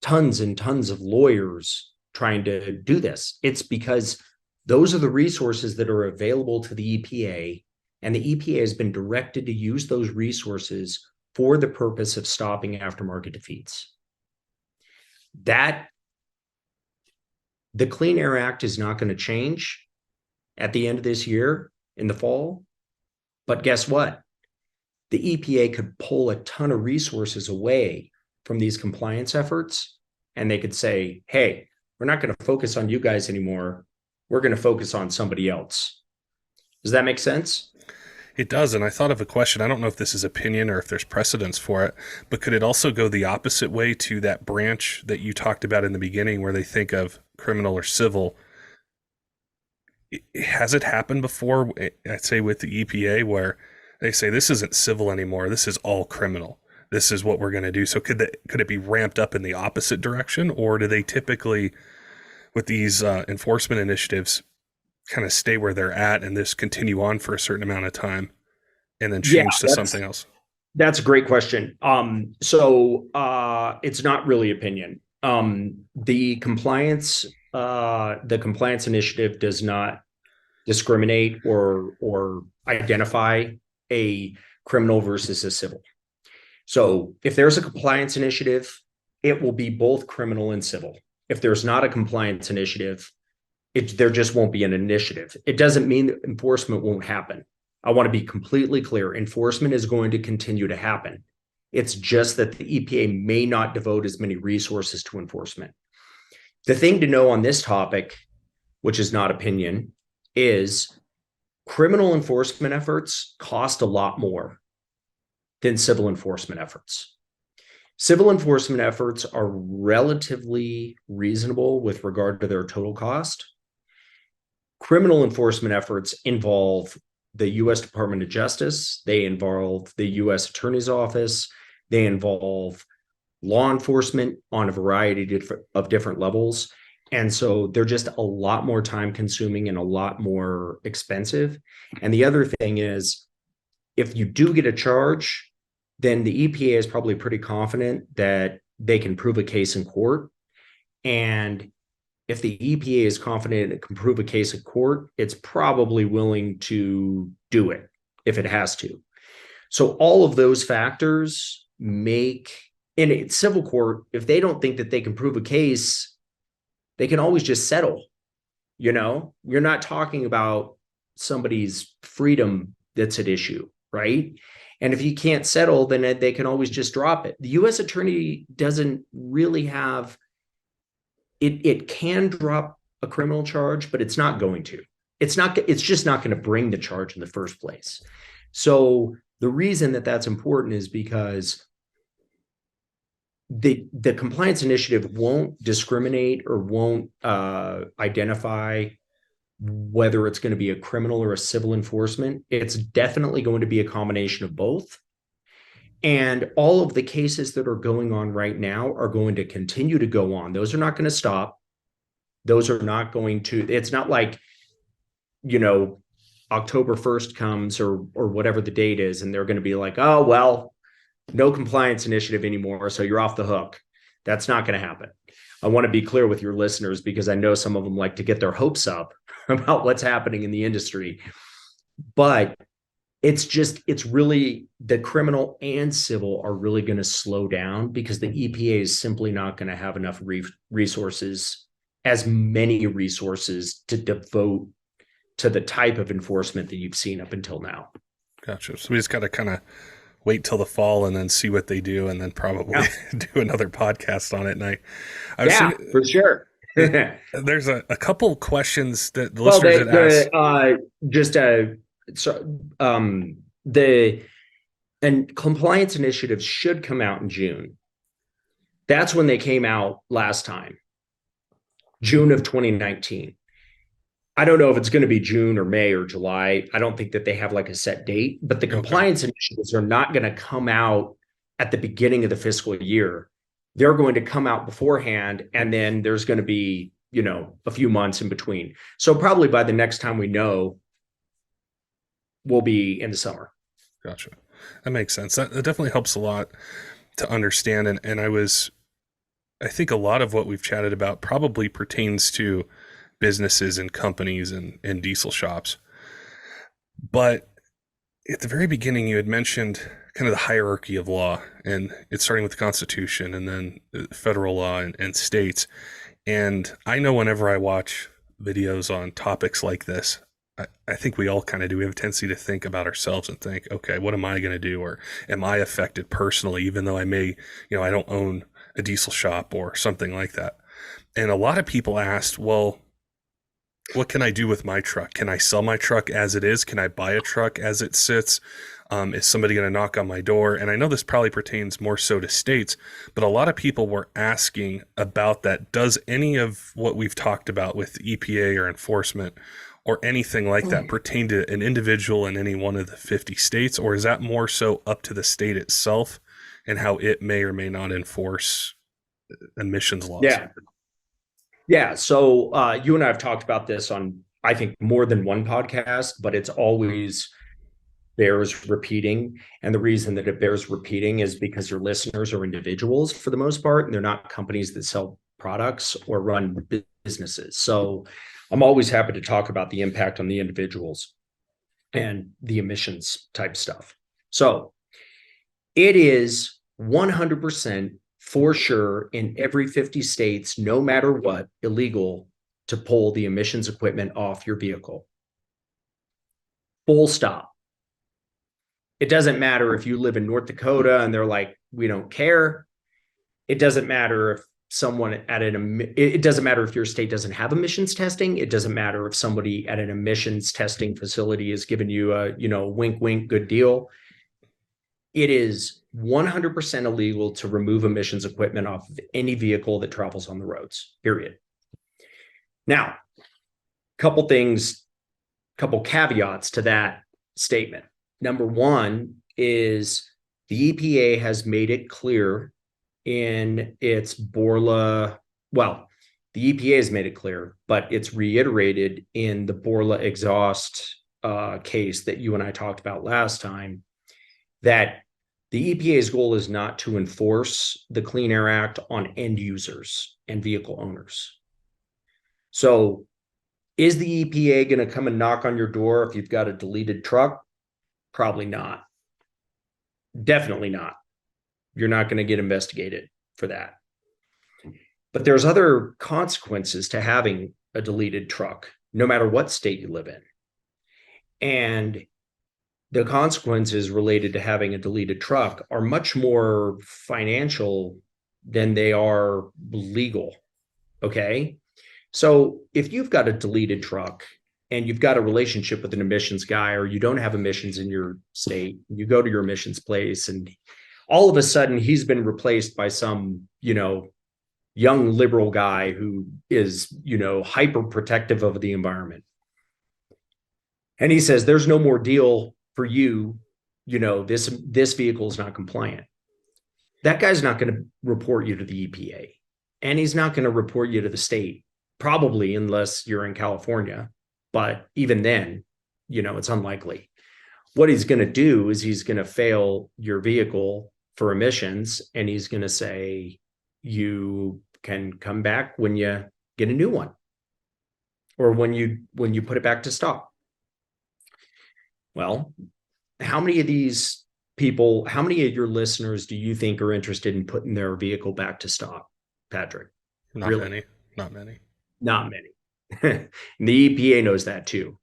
tons of lawyers trying to do this. It's because those are the resources that are available to the EPA, and the EPA has been directed to use those resources for the purpose of stopping aftermarket defeats. The Clean Air Act is not going to change at the end of this year in the fall. But guess what? The EPA could pull a ton of resources away from these compliance efforts, and they could say, hey, we're not going to focus on you guys anymore. We're going to focus on somebody else. Does that make sense? It does, and I thought of a question. I don't know if this is opinion or if there's precedence for it, but could it also go the opposite way to that branch that you talked about in the beginning where they think of criminal or civil? Has it happened before, I'd say with the EPA, where they say this isn't civil anymore, this is all criminal, this is what we're going to do? So could it be ramped up in the opposite direction, or do they typically, with these enforcement initiatives, kind of stay where they're at and this continue on for a certain amount of time and then change to something else? That's a great question. So it's not really opinion. The compliance initiative does not discriminate or identify a criminal versus a civil. So if there's a compliance initiative, it will be both criminal and civil. If there's not a compliance initiative, there just won't be an initiative. It doesn't mean that enforcement won't happen. I want to be completely clear. Enforcement is going to continue to happen. It's just that the EPA may not devote as many resources to enforcement. The thing to know on this topic, which is not opinion, is criminal enforcement efforts cost a lot more than civil enforcement efforts. Civil enforcement efforts are relatively reasonable with regard to their total cost. Criminal enforcement efforts involve the U.S. Department of Justice. They involve the U.S. Attorney's Office. They involve law enforcement on a variety of different levels. And so they're just a lot more time consuming and a lot more expensive. And the other thing is, if you do get a charge, then the EPA is probably pretty confident that they can prove a case in court. And if the EPA is confident it can prove a case in court, it's probably willing to do it if it has to. So all of those factors make, in a civil court, if they don't think that they can prove a case, they can always just settle. You know, you're not talking about somebody's freedom that's at issue, right? And if you can't settle, then they can always just drop it. The U.S. attorney doesn't really have, it can drop a criminal charge, but it's not going to. It's just not going to bring the charge in the first place. So the reason that that's important is because the compliance initiative won't discriminate or won't identify whether it's going to be a criminal or a civil enforcement. It's definitely going to be a combination of both. And all of the cases that are going on right now are going to continue to go on. Those are not going to stop. Those are not going to, it's not like, October 1st comes or whatever the date is, and they're going to be like, oh, well, no compliance initiative anymore, so you're off the hook. That's not going to happen. I want to be clear with your listeners because I know some of them like to get their hopes up about what's happening in the industry. But it's really the criminal and civil are really going to slow down because the EPA is simply not going to have enough resources, as many resources to devote to the type of enforcement that you've seen up until now. Gotcha. So we just got to kind of wait till the fall and then see what they do, and then probably do another podcast on it. And I was thinking, for sure. There's a couple questions that the listeners had asked. The compliance initiatives should come out in June. That's when they came out last time, June of 2019. I don't know if it's going to be June or May or July. I don't think that they have like a set date, but the compliance initiatives are not going to come out at the beginning of the fiscal year. They're going to come out beforehand, and then there's going to be, a few months in between. So probably by the next time we know, we'll be in the summer. Gotcha. That makes sense. That definitely helps a lot to understand. And I think a lot of what we've chatted about probably pertains to businesses and companies and diesel shops. But at the very beginning, you had mentioned kind of the hierarchy of law, and it's starting with the Constitution and then federal law and states. And I know whenever I watch videos on topics like this, I think we all kind of do. We have a tendency to think about ourselves and think, okay, what am I going to do? Or am I affected personally, even though I may, I don't own a diesel shop or something like that. And a lot of people asked, well, what can I do with my truck? Can I sell my truck as it is? Can I buy a truck as it sits? Is somebody going to knock on my door? And I know this probably pertains more so to states, but a lot of people were asking about that. Does any of what we've talked about with EPA or enforcement or anything like that pertain to an individual in any one of the 50 states? Or is that more so up to the state itself and how it may or may not enforce emissions laws? Yeah. So you and I have talked about this on, I think, more than one podcast, but it's always bears repeating. And the reason that it bears repeating is because your listeners are individuals for the most part, and they're not companies that sell products or run businesses. So I'm always happy to talk about the impact on the individuals and the emissions type stuff. So it is 100% for sure in every 50 states, no matter what, illegal to pull the emissions equipment off your vehicle. Full stop. It doesn't matter if you live in North Dakota and they're like, we don't care. It doesn't matter if it doesn't matter if your state doesn't have emissions testing. It doesn't matter if somebody at an emissions testing facility is giving you a, wink, wink, good deal. It is 100% illegal to remove emissions equipment off of any vehicle that travels on the roads, period. Now, couple caveats to that statement. Number one is the EPA has made it clear in its Borla, well, the EPA has made it clear, but it's reiterated in the Borla exhaust case that you and I talked about last time, that the EPA's goal is not to enforce the Clean Air Act on end users and vehicle owners. So is the EPA going to come and knock on your door if you've got a deleted truck? Probably not. Definitely not. You're not going to get investigated for that. But there's other consequences to having a deleted truck, no matter what state you live in. And the consequences related to having a deleted truck are much more financial than they are legal. Okay. So if you've got a deleted truck and you've got a relationship with an emissions guy, or you don't have emissions in your state, you go to your emissions place and all of a sudden he's been replaced by some, young liberal guy who is, hyper protective of the environment. And he says, there's no more deal for you. This vehicle is not compliant. That guy's not going to report you to the EPA, and he's not going to report you to the state, probably, unless you're in California. But even then, it's unlikely. What he's going to do is he's going to fail your vehicle for emissions, and he's going to say, you can come back when you get a new one, or when you put it back to stock. Well, how many of these people, how many of your listeners do you think are interested in putting their vehicle back to stock, Patrick? Not many. Not many. Not many. And the EPA knows that too.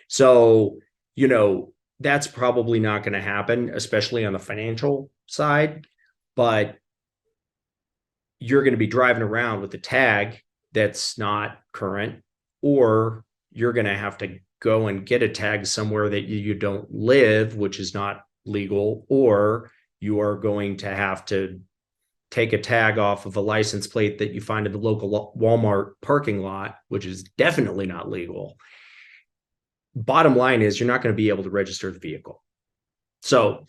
So, that's probably not going to happen, especially on the financial side. But you're going to be driving around with a tag that's not current, or you're going to have to go and get a tag somewhere that you don't live, which is not legal, or you are going to have to take a tag off of a license plate that you find in the local Walmart parking lot, which is definitely not legal. Bottom line is, you're not going to be able to register the vehicle. So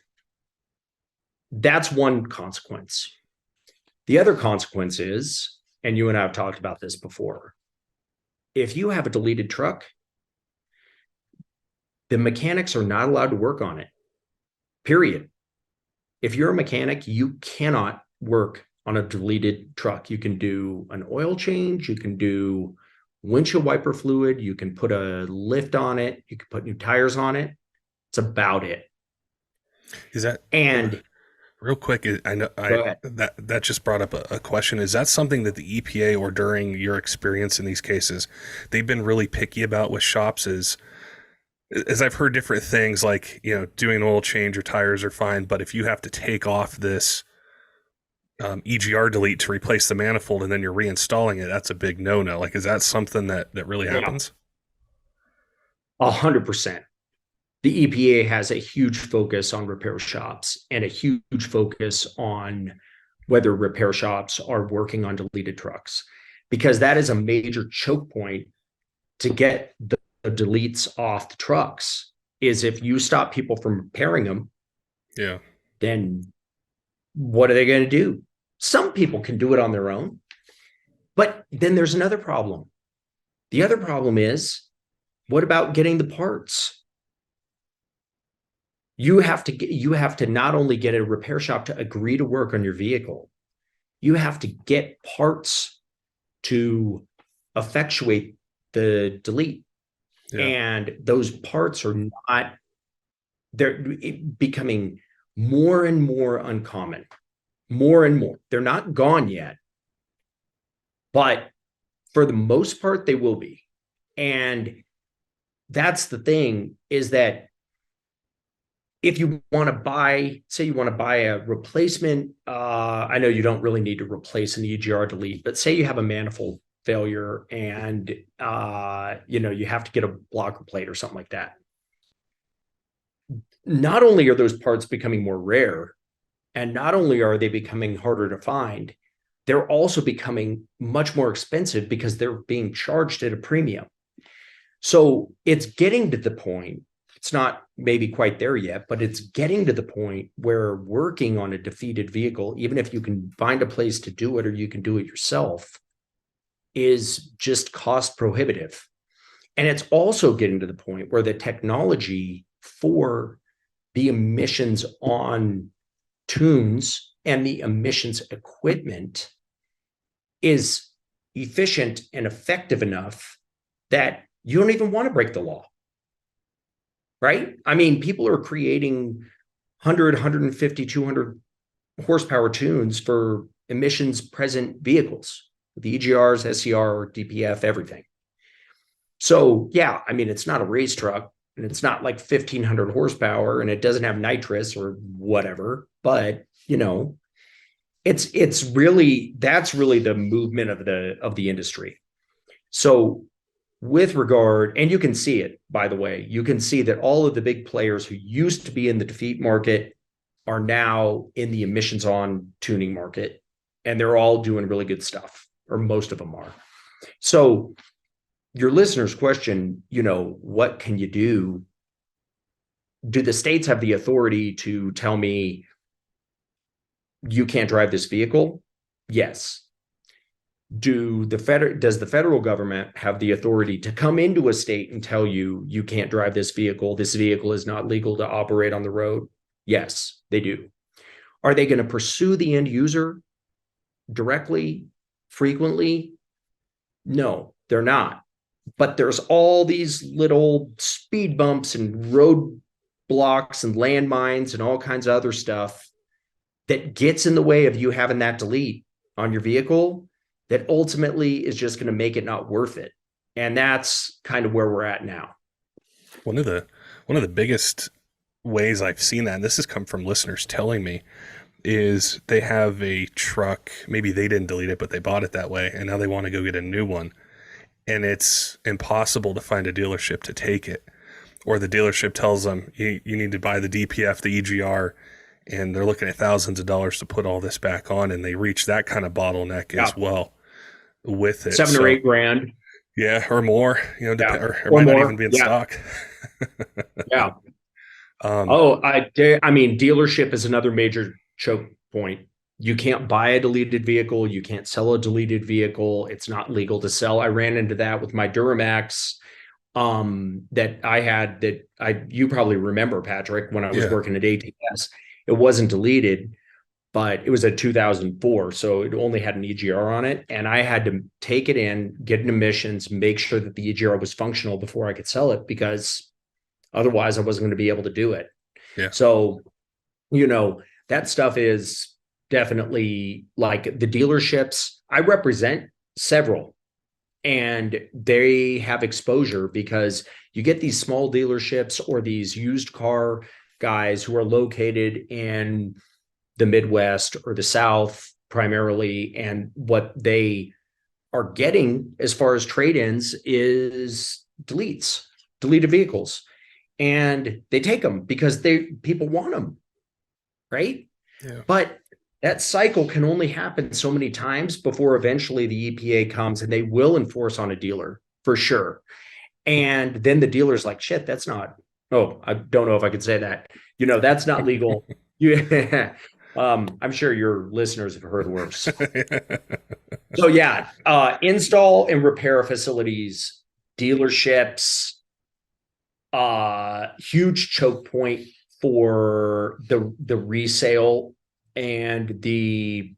that's one consequence. The other consequence is, and you and I have talked about this before, if you have a deleted truck, the mechanics are not allowed to work on it, period. If you're a mechanic, you cannot work on a deleted truck. You can do an oil change, you can do windshield wiper fluid, you can put a lift on it, you can put new tires on it. It's about it. Is that, and real quick, I know that just brought up a question. Is that something that the EPA, or during your experience in these cases, they've been really picky about with shops? As I've heard different things, like, doing an oil change or tires are fine, but if you have to take off this EGR delete to replace the manifold and then you're reinstalling it, that's a big no-no. Like, is that something that really happens? 100%. The EPA has a huge focus on repair shops, and a huge focus on whether repair shops are working on deleted trucks, because that is a major choke point to get the deletes off the trucks. Is if you stop people from repairing them, then what are they going to do? Some people can do it on their own, but then there's another problem. The other problem is, what about getting the parts? You have to not only get a repair shop to agree to work on your vehicle, you have to get parts to effectuate the delete. And those parts are not, they're becoming more and more uncommon, more and more. They're not gone yet, but for the most part, they will be. And that's the thing, is that if you want to buy, say you want to buy a replacement, I know you don't really need to replace an EGR delete, but say you have a manifold failure and you have to get a blocker plate or something like that. Not only are those parts becoming more rare, and not only are they becoming harder to find, they're also becoming much more expensive because they're being charged at a premium. So it's getting to the point, it's not maybe quite there yet, but it's getting to the point where working on a defeated vehicle, even if you can find a place to do it or you can do it yourself, is just cost prohibitive. And it's also getting to the point where the technology for the emissions on tunes and the emissions equipment is efficient and effective enough that you don't even want to break the law, right? I mean, people are creating 100, 150, 200 horsepower tunes for emissions present vehicles, the EGRs, SCR, DPF, everything. So yeah, I mean, it's not a race truck and it's not like 1,500 horsepower and it doesn't have nitrous or whatever, but it's really, that's really the movement of the industry. So with regard, and you can see it, by the way, you can see that all of the big players who used to be in the defeat market are now in the emissions on tuning market, and they're all doing really good stuff, or most of them are. So your listener's question, what can you do? Do the states have the authority to tell me you can't drive this vehicle? Yes. Does the federal government have the authority to come into a state and tell you you can't drive this vehicle? This vehicle is not legal to operate on the road? Yes, they do. Are they going to pursue the end user directly, frequently? No, they're not. But there's all these little speed bumps and road blocks and landmines and all kinds of other stuff that gets in the way of you having that delete on your vehicle that ultimately is just going to make it not worth it. And that's kind of where we're at now. One of the biggest ways I've seen that, and this has come from listeners telling me, is they have a truck, maybe they didn't delete it, but they bought it that way, and now they want to go get a new one. And it's impossible to find a dealership to take it. Or the dealership tells them, you need to buy the DPF, the EGR, and they're looking at thousands of dollars to put all this back on, and they reach that kind of bottleneck as well with it. 7 or 8 grand. Yeah, or more, or might not even be in stock. Yeah. I mean, dealership is another major choke point. You can't buy a deleted vehicle. You can't sell a deleted vehicle. It's not legal to sell. I ran into that with my Duramax that I had you probably remember, Patrick, when I was working at ATS. It wasn't deleted, but it was a 2004. So it only had an EGR on it. And I had to take it in, get an emissions, make sure that the EGR was functional before I could sell it, because otherwise I wasn't going to be able to do it. Yeah. So, that stuff is definitely like the dealerships. I represent several, and they have exposure because you get these small dealerships or these used car guys who are located in the Midwest or the South primarily. And what they are getting as far as trade-ins is deleted vehicles. And they take them because people want them, right? Yeah. But that cycle can only happen so many times before eventually the EPA comes and they will enforce on a dealer for sure. And then the dealer's like, shit, that's not, I don't know if I could say that, that's not legal. I'm sure your listeners have heard worse. So install and repair facilities, dealerships, huge choke point for the resale and the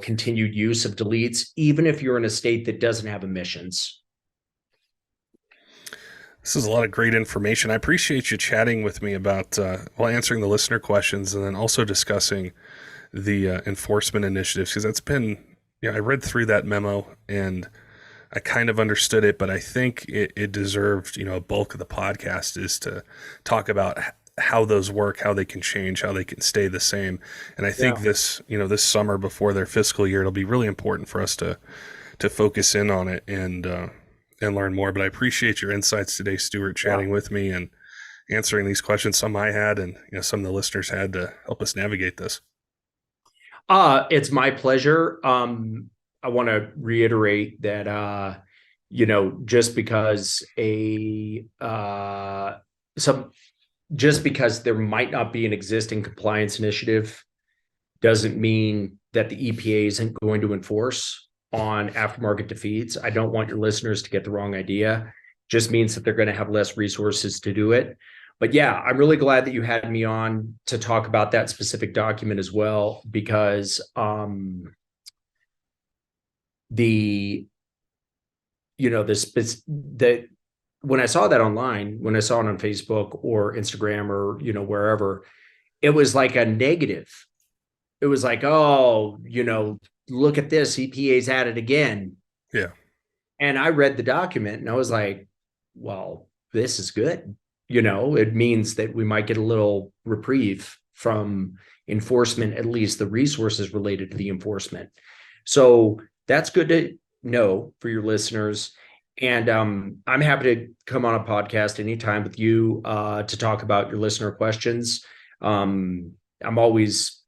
continued use of deletes, even if you're in a state that doesn't have emissions. This is a lot of great information. I appreciate you chatting with me about answering the listener questions, and then also discussing the enforcement initiatives, because that's been, I read through that memo and I kind of understood it, but I think it deserved, a bulk of the podcast is to talk about how those work, how they can change, how they can stay the same. And I think this summer before their fiscal year, it'll be really important for us to focus in on it and learn more. But I appreciate your insights today, Stewart, chatting with me and answering these questions. Some I had, and some of the listeners had, to help us navigate this. It's my pleasure. I want to reiterate that, just because just because there might not be an existing compliance initiative doesn't mean that the EPA isn't going to enforce on aftermarket defeats. I don't want your listeners to get the wrong idea. Just means that they're going to have less resources to do it. But I'm really glad that you had me on to talk about that specific document as well, because when I saw that online, when I saw it on Facebook or Instagram or wherever, it was like a negative. It was like, look at this, EPA's at it again. Yeah. And I read the document and I was like, well, this is good. It means that we might get a little reprieve from enforcement, at least the resources related to the enforcement. So that's good to know for your listeners. And I'm happy to come on a podcast anytime with you to talk about your listener questions. I'm always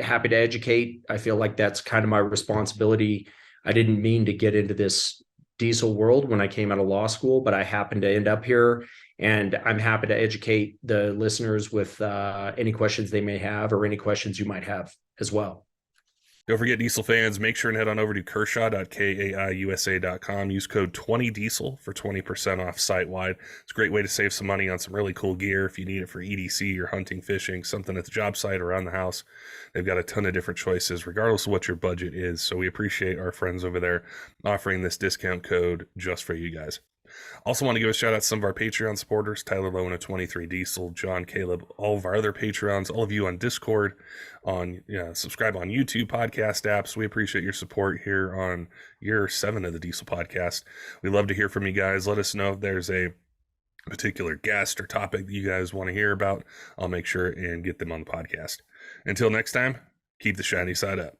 happy to educate. I feel like that's kind of my responsibility. I didn't mean to get into this diesel world when I came out of law school, but I happened to end up here. And I'm happy to educate the listeners with any questions they may have or any questions you might have as well. Don't forget, Diesel fans, make sure and head on over to kershaw.kaiusa.com. Use code 20diesel for 20% off site-wide. It's a great way to save some money on some really cool gear if you need it for EDC or hunting, fishing, something at the job site or around the house. They've got a ton of different choices, regardless of what your budget is. So we appreciate our friends over there offering this discount code just for you guys. Also want to give a shout out to some of our Patreon supporters, Tyler Lowen of 23 Diesel, John Caleb, all of our other Patreons, all of you on Discord, subscribe on YouTube podcast apps. We appreciate your support here on year 7 of the Diesel podcast. We love to hear from you guys. Let us know if there's a particular guest or topic that you guys want to hear about. I'll make sure and get them on the podcast. Until next time, keep the shiny side up.